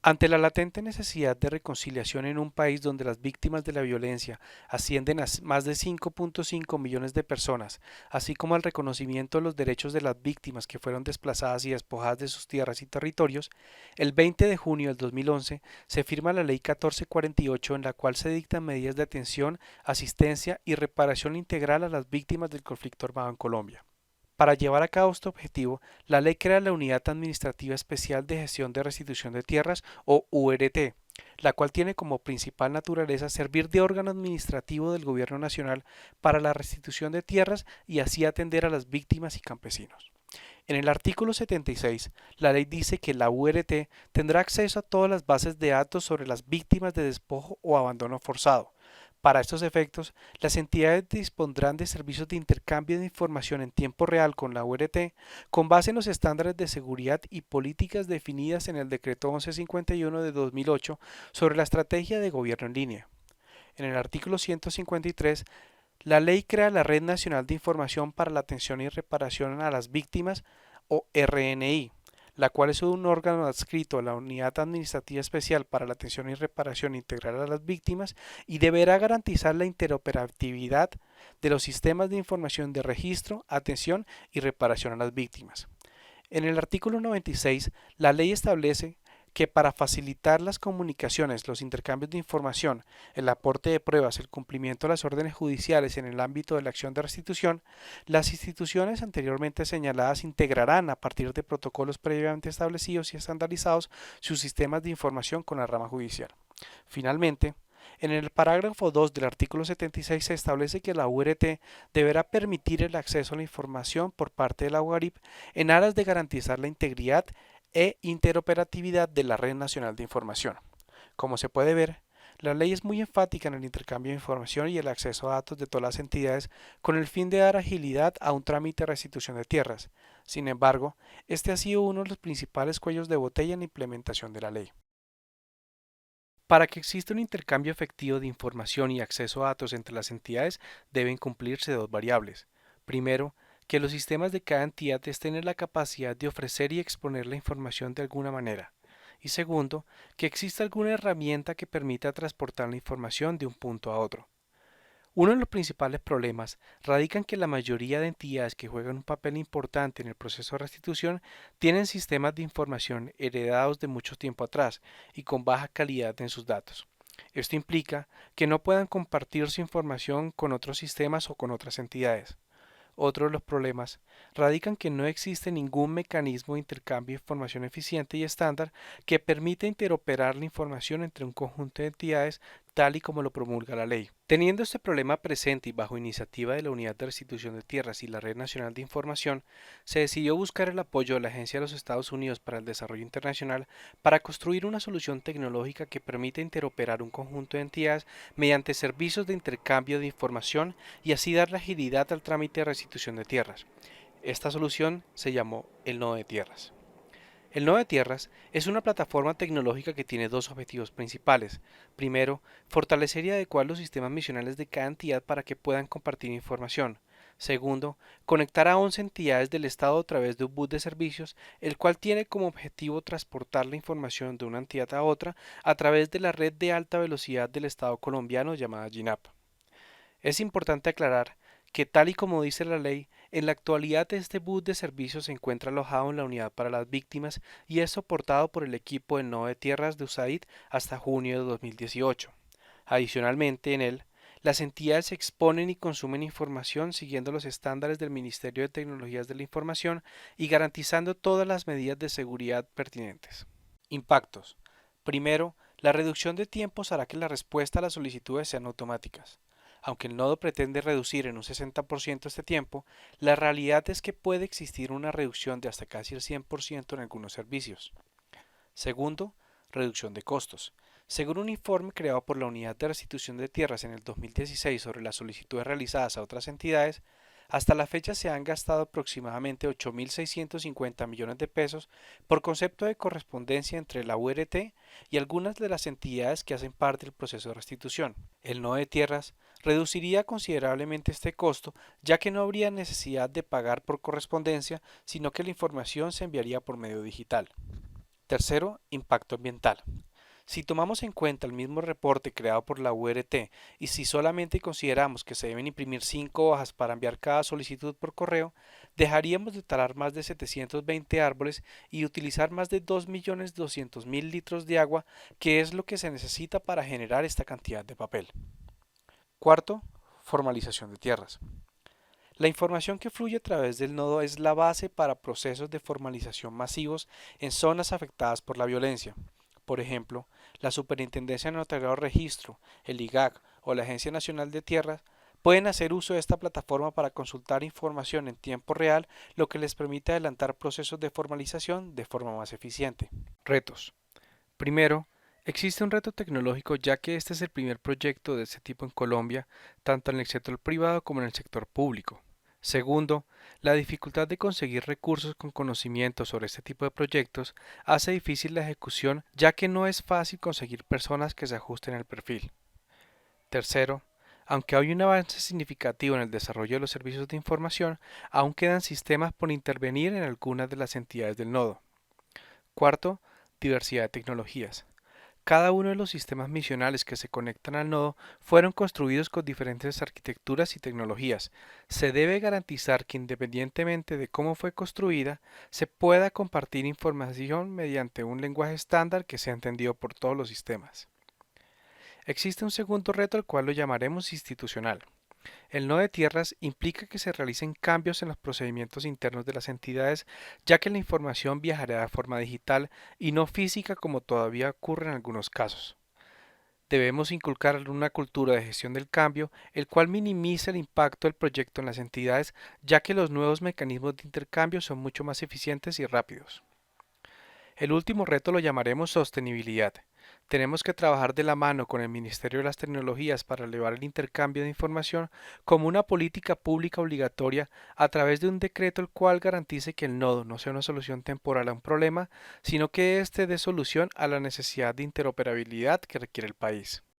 Ante la latente necesidad de reconciliación en un país donde las víctimas de la violencia ascienden a más de 5.5 millones de personas, así como al reconocimiento de los derechos de las víctimas que fueron desplazadas y despojadas de sus tierras y territorios, el 20 de junio del 2011 se firma la Ley 1448 en la cual se dictan medidas de atención, asistencia y reparación integral a las víctimas del conflicto armado en Colombia. Para llevar a cabo este objetivo, la ley crea la Unidad Administrativa Especial de Gestión de Restitución de Tierras o URT, la cual tiene como principal naturaleza servir de órgano administrativo del Gobierno Nacional para la restitución de tierras y así atender a las víctimas y campesinos. En el artículo 76, la ley dice que la URT tendrá acceso a todas las bases de datos sobre las víctimas de despojo o abandono forzado. Para estos efectos, las entidades dispondrán de servicios de intercambio de información en tiempo real con la URT con base en los estándares de seguridad y políticas definidas en el Decreto 1151 de 2008 sobre la estrategia de gobierno en línea. En el artículo 153, la ley crea la Red Nacional de Información para la Atención y Reparación a las Víctimas o RNI, la cual es un órgano adscrito a la Unidad Administrativa Especial para la Atención y Reparación Integral a las Víctimas y deberá garantizar la interoperabilidad de los sistemas de información de registro, atención y reparación a las víctimas. En el artículo 96, la ley establece que para facilitar las comunicaciones, los intercambios de información, el aporte de pruebas, el cumplimiento de las órdenes judiciales en el ámbito de la acción de restitución, las instituciones anteriormente señaladas integrarán a partir de protocolos previamente establecidos y estandarizados sus sistemas de información con la rama judicial. Finalmente, en el parágrafo 2 del artículo 76 se establece que la URT deberá permitir el acceso a la información por parte de la UGARIP en aras de garantizar la integridad e interoperatividad de la Red Nacional de Información. Como se puede ver, la ley es muy enfática en el intercambio de información y el acceso a datos de todas las entidades con el fin de dar agilidad a un trámite de restitución de tierras. Sin embargo, este ha sido uno de los principales cuellos de botella en la implementación de la ley. Para que exista un intercambio efectivo de información y acceso a datos entre las entidades deben cumplirse dos variables. Primero, que los sistemas de cada entidad estén en la capacidad de ofrecer y exponer la información de alguna manera. Y segundo, que exista alguna herramienta que permita transportar la información de un punto a otro. Uno de los principales problemas radica en que la mayoría de entidades que juegan un papel importante en el proceso de restitución tienen sistemas de información heredados de mucho tiempo atrás y con baja calidad en sus datos. Esto implica que no puedan compartir su información con otros sistemas o con otras entidades. Otro de los problemas radica en que no existe ningún mecanismo de intercambio de información eficiente y estándar que permita interoperar la información entre un conjunto de entidades tal y como lo promulga la ley. Teniendo este problema presente y bajo iniciativa de la Unidad de Restitución de Tierras y la Red Nacional de Información, se decidió buscar el apoyo de la Agencia de los Estados Unidos para el Desarrollo Internacional para construir una solución tecnológica que permita interoperar un conjunto de entidades mediante servicios de intercambio de información y así darle agilidad al trámite de restitución de tierras. Esta solución se llamó el Nodo de Tierras. El Nodo de Tierras es una plataforma tecnológica que tiene dos objetivos principales. Primero, fortalecer y adecuar los sistemas misionales de cada entidad para que puedan compartir información. Segundo, conectar a 11 entidades del Estado a través de un bus de servicios, el cual tiene como objetivo transportar la información de una entidad a otra a través de la red de alta velocidad del Estado colombiano llamada GINAP. Es importante aclarar que, tal y como dice la ley, en la actualidad este bus de servicio se encuentra alojado en la Unidad para las Víctimas y es soportado por el equipo de Nodo de Tierras de USAID hasta junio de 2018. Adicionalmente, en él, las entidades exponen y consumen información siguiendo los estándares del Ministerio de Tecnologías de la Información y garantizando todas las medidas de seguridad pertinentes. Impactos. Primero, la reducción de tiempos hará que la respuesta a las solicitudes sean automáticas. Aunque el nodo pretende reducir en un 60% este tiempo, la realidad es que puede existir una reducción de hasta casi el 100% en algunos servicios. Segundo, reducción de costos. Según un informe creado por la Unidad de Restitución de Tierras en el 2016 sobre las solicitudes realizadas a otras entidades, hasta la fecha se han gastado aproximadamente 8.650 millones de pesos por concepto de correspondencia entre la URT y algunas de las entidades que hacen parte del proceso de restitución. El nodo de tierras reduciría considerablemente este costo, ya que no habría necesidad de pagar por correspondencia, sino que la información se enviaría por medio digital. Tercero, impacto ambiental. Si tomamos en cuenta el mismo reporte creado por la URT y si solamente consideramos que se deben imprimir 5 hojas para enviar cada solicitud por correo, dejaríamos de talar más de 720 árboles y utilizar más de 2.200.000 litros de agua, que es lo que se necesita para generar esta cantidad de papel. Cuarto, formalización de tierras. La información que fluye a través del nodo es la base para procesos de formalización masivos en zonas afectadas por la violencia. Por ejemplo, la Superintendencia de Notariado de Registro, el IGAC o la Agencia Nacional de Tierras pueden hacer uso de esta plataforma para consultar información en tiempo real, lo que les permite adelantar procesos de formalización de forma más eficiente. Retos. Primero, existe un reto tecnológico ya que este es el primer proyecto de este tipo en Colombia, tanto en el sector privado como en el sector público. Segundo, la dificultad de conseguir recursos con conocimiento sobre este tipo de proyectos hace difícil la ejecución ya que no es fácil conseguir personas que se ajusten al perfil. Tercero, aunque hay un avance significativo en el desarrollo de los servicios de información, aún quedan sistemas por intervenir en algunas de las entidades del nodo. Cuarto, diversidad de tecnologías. Cada uno de los sistemas misionales que se conectan al nodo fueron construidos con diferentes arquitecturas y tecnologías. Se debe garantizar que independientemente de cómo fue construida, se pueda compartir información mediante un lenguaje estándar que sea entendido por todos los sistemas. Existe un segundo reto al cual lo llamaremos institucional. El nodo de tierras implica que se realicen cambios en los procedimientos internos de las entidades, ya que la información viajará de forma digital y no física como todavía ocurre en algunos casos. Debemos inculcar una cultura de gestión del cambio, el cual minimiza el impacto del proyecto en las entidades, ya que los nuevos mecanismos de intercambio son mucho más eficientes y rápidos. El último reto lo llamaremos sostenibilidad. Tenemos que trabajar de la mano con el Ministerio de las Tecnologías para elevar el intercambio de información como una política pública obligatoria a través de un decreto el cual garantice que el nodo no sea una solución temporal a un problema, sino que éste dé solución a la necesidad de interoperabilidad que requiere el país.